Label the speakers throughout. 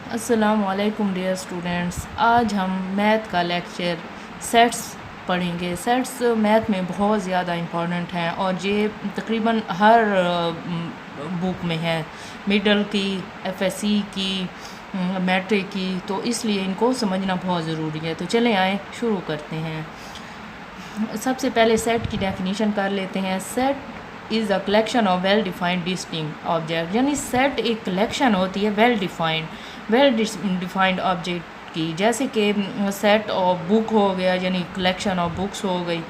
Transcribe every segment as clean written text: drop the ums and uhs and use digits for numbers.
Speaker 1: अस्सलाम वालेकुम dear students. आज हम मैथ का लेक्चर सेट्स पढ़ेंगे। सेट्स मैथ में बहुत ज़्यादा इम्पॉर्टेंट हैं और ये तकरीबन हर बुक में है, मिडल की, एफएससी की, मैट्रिक की, तो इसलिए इनको समझना बहुत ज़रूरी है। तो चलें आए शुरू करते हैं। सबसे पहले सेट की डेफिनेशन कर लेते हैं। Set is a collection of well defined distinct object, यानी सेट एक कलेक्शन होती है वेल डिफाइंड ऑब्जेक्ट की। जैसे कि सेट ऑफ बुक हो गया, यानी कलेक्शन ऑफ बुक्स हो गई।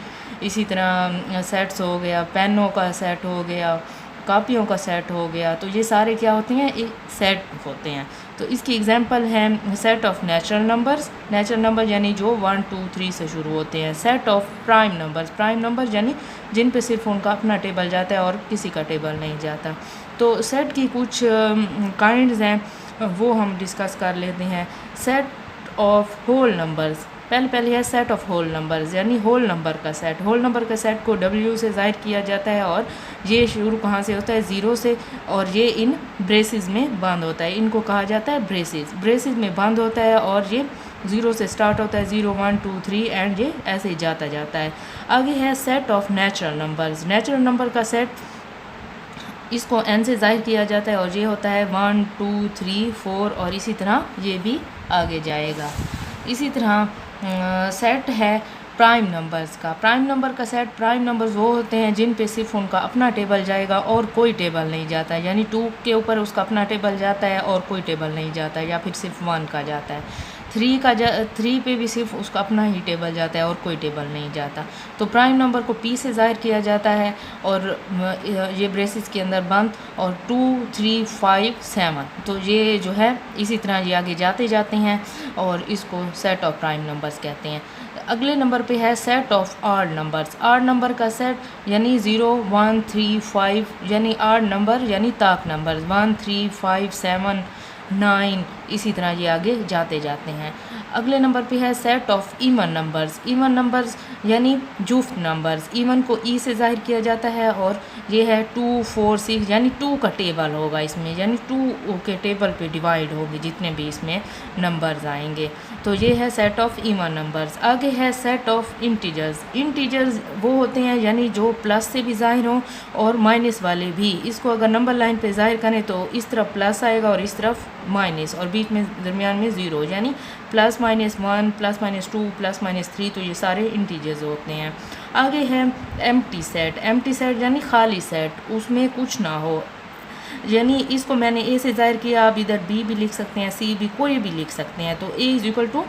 Speaker 1: इसी तरह सेट्स हो गया, पेनों का सेट हो गया, कापियों का सेट हो गया। तो ये सारे क्या होते हैं, एक सेट होते हैं। तो इसकी एग्जांपल है set of natural numbers. Natural number यानी जो 1 2 3 से शुरू होते हैं। Set of prime numbers. Prime number यानी जिन पे सिर्फ उनका अपना टेबल जाता है और किसी का टेबल नहीं जाता। तो सेट की कुछ काइंड्स हैं, वो हम डिस्कस कर लेते हैं। Set of whole numbers. पहले है सेट ऑफ होल नंबर्स, यानी होल नंबर का सेट। होल नंबर का सेट को W से ज़ाहिर किया जाता है और ये शुरू कहाँ से होता है, ज़ीरो से, और ये इन ब्रेसेस में बंद होता है। इनको कहा जाता है ब्रेसेस। ब्रेसेस में बंद होता है और ये ज़ीरो से स्टार्ट होता है, 0 1 2 3 एंड ये ऐसे ही जाता जाता है। आगे है set of natural numbers. Natural number का सेट, इसको n से ज़ाहिर किया जाता है और ये होता है 1 2 3 4 और इसी तरह ये भी आगे जाएगा। इसी तरह सेट है प्राइम नंबर्स का। प्राइम नंबर का सेट, प्राइम नंबर्स वो होते हैं जिन पे सिर्फ उनका अपना टेबल जाएगा और कोई टेबल नहीं जाता है, यानी 2 के ऊपर उसका अपना टेबल जाता है और कोई टेबल नहीं जाता है, या फिर सिर्फ 1 का जाता है। 3 पे भी सिर्फ उसका अपना ही टेबल जाता है और कोई टेबल नहीं जाता। तो प्राइम नंबर को P से ज़ाहिर किया जाता है और ये ब्रेसेस के अंदर बंद, और 2 3 5 7, तो ये जो है इसी तरह ये आगे जाते जाते हैं और इसको सेट ऑफ प्राइम नंबर्स कहते हैं। अगले नंबर पे है set of odd numbers. Odd number का सेट यानी 0 1 3 5, यानी ऑड नंबर यानी ताक नंबर 1 3 5 7 9, इसी तरह ये आगे जाते जाते हैं। अगले नंबर पे है set of even numbers. Even numbers यानी जुफ्त नंबर्स। इवन को ई से ज़ाहिर किया जाता है और ये है 2 4 6, यानी 2 का टेबल होगा इसमें, यानी 2 के टेबल पे डिवाइड होगी जितने भी इसमें नंबर्स आएंगे। तो ये है सेट ऑफ इवन नंबर्स। आगे है सेट ऑफ इंटीजर्स। इंटीजर्स वो होते हैं यानी जो प्लस से भी ज़ाहिर हों और माइनस वाले भी। इसको अगर नंबर लाइन पे ज़ाहिर करें तो इस तरफ प्लस आएगा और इस तरफ माइनस, और बीच में दरमियान में ज़ीरो, यानी +-1 +-2 +-3। तो ये सारे इंटीजर्स होते हैं। आगे है एम्प्टी सेट। एम्प्टी सेट यानी खाली सेट, उसमें कुछ ना हो, यानी इसको मैंने ए से ज़ाहिर किया, आप इधर बी भी लिख सकते हैं, सी भी, कोई भी लिख सकते हैं। तो a is equal to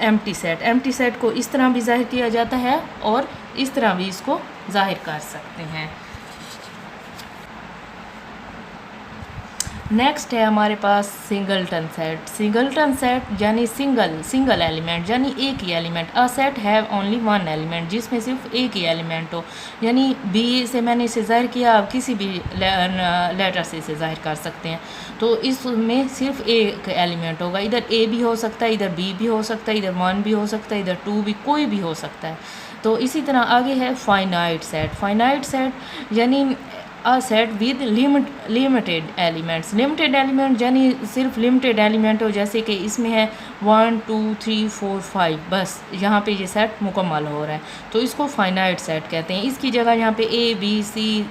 Speaker 1: empty set. Empty set को इस तरह भी ज़ाहिर किया जाता है और इस तरह भी इसको ज़ाहिर कर सकते हैं। नेक्स्ट है हमारे पास सिंगलटन सेट। सिंगलटन सेट यानी सिंगल एलिमेंट, यानी एक ही element. A set have only one element, जिसमें सिर्फ एक ही एलिमेंट हो, यानी बी से मैंने इसे ज़ाहिर किया, आप किसी भी लेटर से इसे ज़ाहिर कर सकते हैं। तो इसमें सिर्फ एक एलिमेंट होगा, इधर ए भी हो सकता है, इधर बी भी हो सकता है, इधर 1 भी हो सकता है, इधर 2 भी, कोई भी हो सकता है। तो इसी तरह आगे है फाइनाइट सेट। फाइनाइट सेट यानी a set with limited elements. Limited element यानी सिर्फ लिमिटेड एलिमेंट हो, जैसे कि इसमें है 1 2 3 4 5, बस यहाँ पे ये सेट मुकम्मल हो रहा है, तो इसको फाइनाइट सेट कहते हैं। इसकी जगह यहाँ पे A B C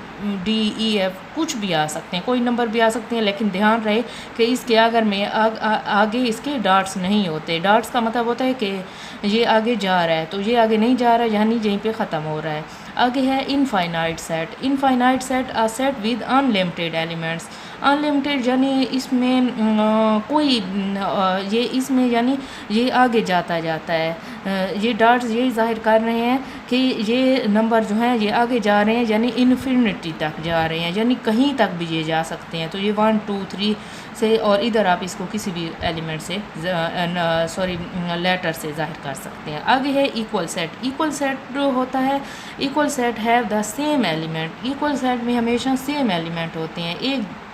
Speaker 1: D E F कुछ भी आ सकते हैं, कोई नंबर भी आ सकते हैं, लेकिन ध्यान रहे कि इसके अगर में आगे इसके डॉट्स नहीं होते। डॉट्स का मतलब होता है कि ये आगे जा रहा है, तो ये आगे नहीं जा रहा है, यानी यहीं पे ख़त्म हो रहा है। आगे है infinite set. Infinite set a set with unlimited elements. Unlimited यानी इसमें कोई ये इसमें यानी ये आगे जाता जाता है। ये डॉट्स यही ज़ाहिर कर रहे हैं कि ये नंबर जो हैं ये आगे जा रहे हैं, यानी इन्फिनिटी तक जा रहे हैं, यानी कहीं तक भी ये जा सकते हैं। तो ये 1 2 3 से, और इधर आप इसको किसी भी एलिमेंट से लेटर से ज़ाहिर कर सकते हैं। आगे है इक्वल सेट। इक्वल सेट होता है, equal set have the same element. Equal set में हमेशा सेम एलिमेंट होते हैं,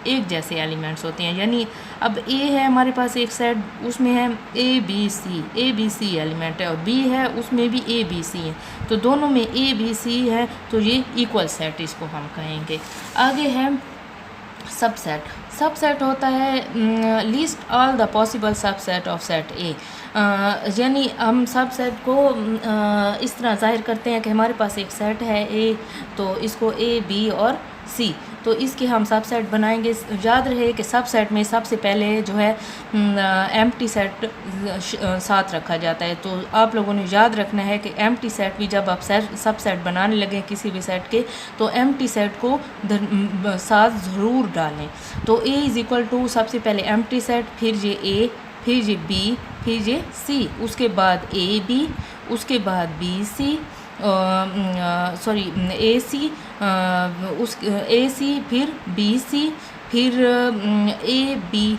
Speaker 1: एक जैसे एलिमेंट्स होते हैं। यानी अब ए है हमारे पास एक सेट, उसमें है ए बी सी एलिमेंट है, और बी है उसमें भी ए बी सी है, तो दोनों में ए बी सी है, तो ये इक्वल सेट इसको हम कहेंगे। आगे है सबसेट सबसेट होता है list all the possible subset of set ए। यानी हम सबसेट को इस तरह ज़ाहिर करते हैं कि हमारे पास एक सेट है ए, तो इसको ए बी और सी, तो इसके हम सबसेट बनाएंगे। याद रहे कि सबसेट में सबसे पहले जो है एम्प्टी सेट साथ रखा जाता है। तो आप लोगों ने याद रखना है कि एम्प्टी सेट भी जब आप सबसेट बनाने लगे किसी भी सेट के, तो एम्प्टी सेट को साथ ज़रूर डालें। तो ए इज़ इक्वल टू सबसे पहले एम्प्टी सेट, फिर ये ए, फिर ये बी, फिर ये सी, उसके बाद ए बी, उसके बाद बी सी, सॉरी ए सी, उस ए सी, फिर बी सी, फिर ए बी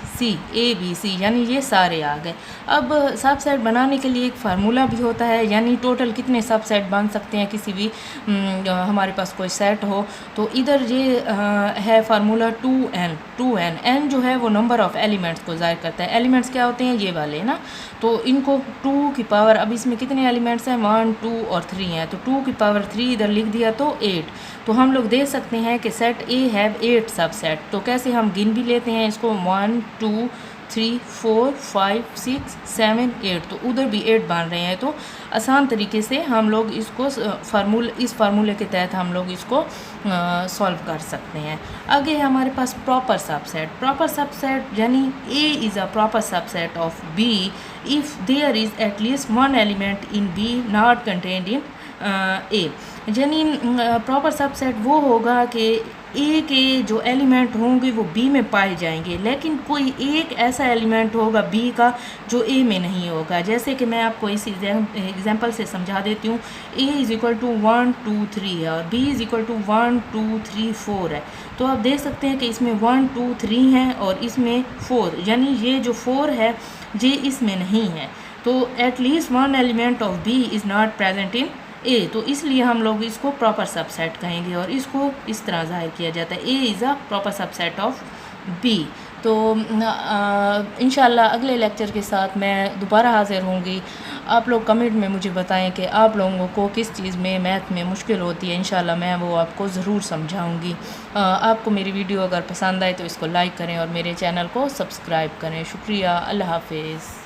Speaker 1: सी, यानी ये सारे आ गए। अब सबसेट बनाने के लिए एक फार्मूला भी होता है, यानी टोटल कितने सबसेट बन सकते हैं किसी भी हमारे पास कोई सेट हो। तो इधर ये है फार्मूला 2n। n जो है वो नंबर ऑफ़ एलिमेंट्स को ज़ाहिर करता है। एलिमेंट्स क्या होते हैं, ये वाले ना, तो इनको 2 की पावर, अब इसमें कितने एलिमेंट्स हैं, 1 2 और 3 हैं, तो 2 की पावर 3 इधर लिख दिया तो 8। तो हम लोग देख सकते हैं कि सेट ए हैव 8 सबसेट। तो कैसे हम गिन भी लेते हैं इसको, 1 2 3 4 5 6 7 8, तो उधर भी 8 बन रहे हैं। तो आसान तरीके से हम लोग इसको इस फार्मूले के तहत हम लोग इसको सॉल्व कर सकते हैं। आगे है हमारे पास प्रॉपर सबसेट यानी A is a proper subset of B if there is at least one element in B not contained in A. यानी प्रॉपर सबसेट वो होगा कि ए के जो एलिमेंट होंगे वो बी में पाए जाएंगे, लेकिन कोई एक ऐसा एलिमेंट होगा बी का जो ए में नहीं होगा। जैसे कि मैं आपको इस एग्जांपल से समझा देती हूँ। ए इज़ इक्वल टू 1 2 3 है और बी इज़ इक्वल टू 1 2 3 4 है। तो आप देख सकते हैं कि इसमें 1 2 3 है और इसमें 4, यानी ये जो 4 है ये इसमें नहीं है। तो at least one element of B is not present in A, तो इसलिए हम लोग इसको प्रॉपर सबसेट कहेंगे और इसको इस तरह ज़ाहिर किया जाता है, a is a proper subset of b. तो इंशाल्लाह अगले लेक्चर के साथ मैं दोबारा हाज़िर होंगी। आप लोग कमेंट में मुझे बताएं कि आप लोगों को किस चीज़ में मैथ में मुश्किल होती है। इंशाल्लाह मैं वो आपको ज़रूर समझाऊंगी। आपको मेरी वीडियो अगर पसंद आए तो इसको लाइक करें और मेरे चैनल को सब्सक्राइब करें। शुक्रिया, अल्लाह हाफिज़।